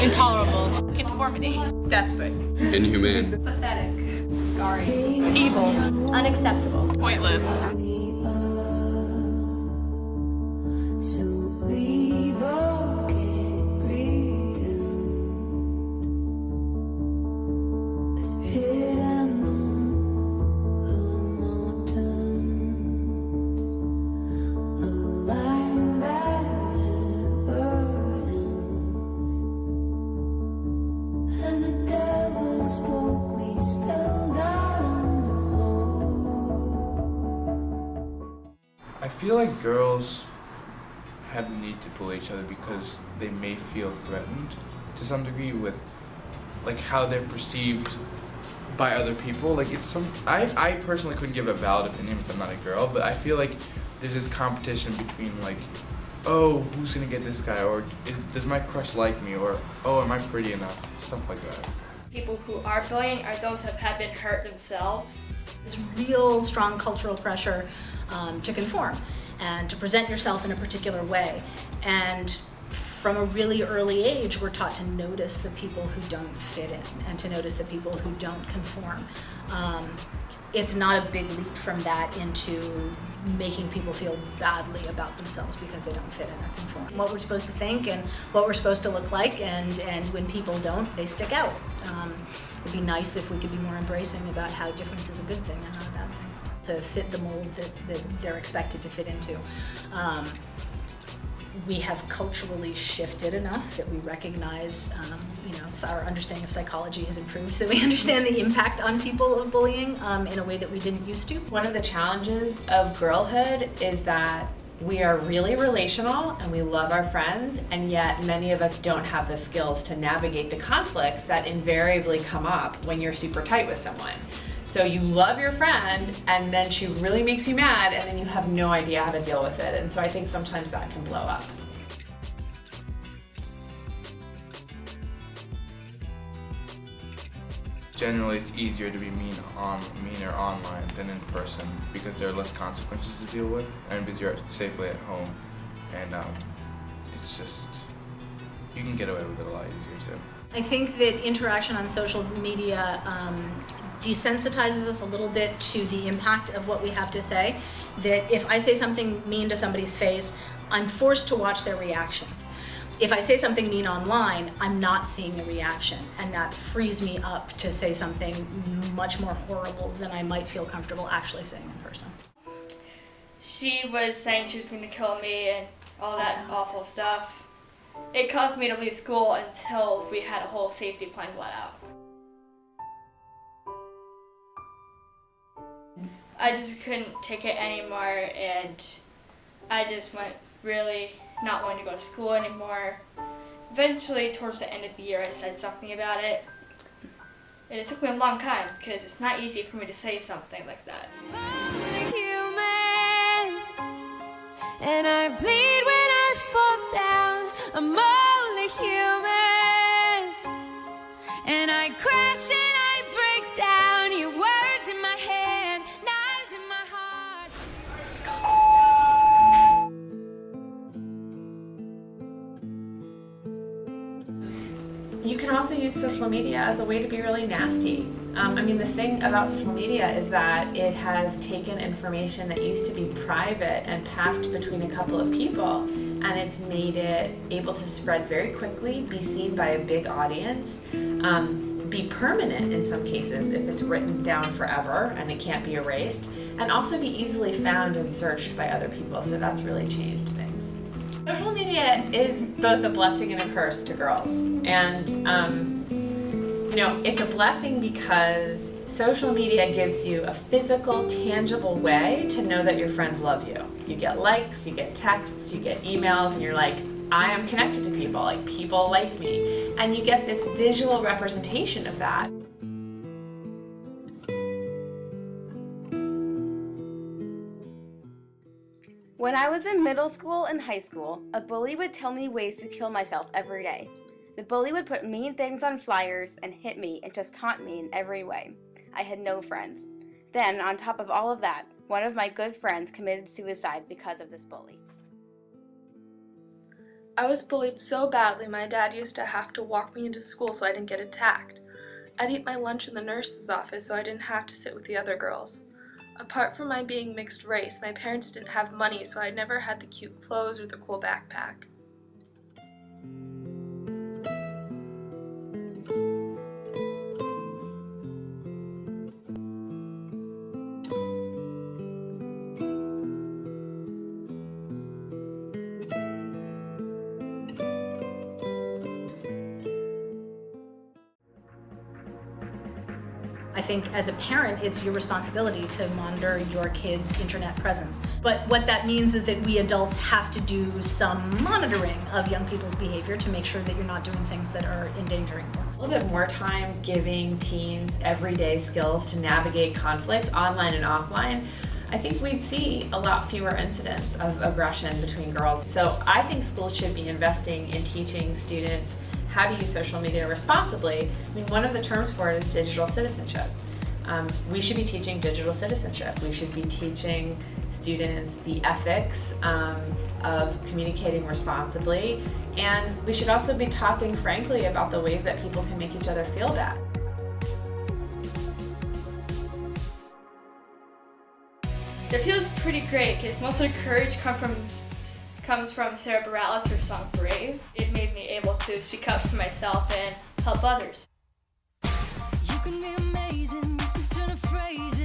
Intolerable. Conformity. Desperate. Inhumane. Pathetic. Scarring. Evil. Unacceptable. Pointless. I feel like girls have the need to bully each other because they may feel threatened to some degree with like how they're perceived by other people. Like it's I personally couldn't give a valid opinion if I'm not a girl, but I feel like there's this competition between like, oh, who's gonna get this guy, or does my crush like me, or oh, am I pretty enough, stuff like that. People who are bullying are those that have been hurt themselves. It's real strong cultural pressure to conform and to present yourself in a particular way. And from a really early age, we're taught to notice the people who don't fit in and to notice the people who don't conform. It's not a big leap from that into making people feel badly about themselves because they don't fit in or conform. What we're supposed to think and what we're supposed to look like, and when people don't, they stick out. It'd be nice if we could be more embracing about how difference is a good thing and not a bad thing, to fit the mold that they're expected to fit into. We have culturally shifted enough that we recognize, our understanding of psychology has improved, so we understand the impact on people of bullying in a way that we didn't used to. One of the challenges of girlhood is that we are really relational and we love our friends, and yet many of us don't have the skills to navigate the conflicts that invariably come up when you're super tight with someone. So you love your friend and then she really makes you mad and then you have no idea how to deal with it. And so I think sometimes that can blow up. Generally, it's easier to be meaner online than in person because there are less consequences to deal with, and because you're safely at home, and it's just, you can get away with it a lot easier too. I think that interaction on social media desensitizes us a little bit to the impact of what we have to say. That if I say something mean to somebody's face, I'm forced to watch their reaction. If I say something mean online, I'm not seeing the reaction, and that frees me up to say something much more horrible than I might feel comfortable actually saying in person. She was saying she was going to kill me and all that awful stuff. It caused me to leave school until we had a whole safety plan let out. I just couldn't take it anymore, and I just went really not wanting to go to school anymore. Eventually, towards the end of the year, I said something about it. And it took me a long time because it's not easy for me to say something like that. I'm human, and I bleed when I fall down. I'm only human, and I crash and I break down. Your words in my head, knives in my heart. You can also use social media as a way to be really nasty. The thing about social media is that it has taken information that used to be private and passed between a couple of people, and it's made it able to spread very quickly, be seen by a big audience, be permanent in some cases if it's written down forever and it can't be erased, and also be easily found and searched by other people, so that's really changed things. Social media is both a blessing and a curse to girls, and it's a blessing because social media gives you a physical, tangible way to know that your friends love you. You get likes, you get texts, you get emails, and you're like, I am connected to people, like people like me, and you get this visual representation of that. When I was in middle school and high school, a bully would tell me ways to kill myself every day. The bully would put mean things on flyers and hit me and just taunt me in every way. I had no friends. Then, on top of all of that, one of my good friends committed suicide because of this bully. I was bullied so badly my dad used to have to walk me into school so I didn't get attacked. I'd eat my lunch in the nurse's office so I didn't have to sit with the other girls. Apart from my being mixed race, my parents didn't have money, so I never had the cute clothes or the cool backpack. I think as a parent, it's your responsibility to monitor your kids' internet presence. But what that means is that we adults have to do some monitoring of young people's behavior to make sure that you're not doing things that are endangering them. A little bit more time giving teens everyday skills to navigate conflicts online and offline, I think we'd see a lot fewer incidents of aggression between girls. So I think schools should be investing in teaching students how to use social media responsibly. I mean, one of the terms for it is digital citizenship. We should be teaching digital citizenship. We should be teaching students the ethics of communicating responsibly, and we should also be talking frankly about the ways that people can make each other feel bad. It feels pretty great because most of the courage comes from Sarah Bareilles, her song Brave. It made me able to speak up for myself and help others. You can be amazing, you can turn a phrase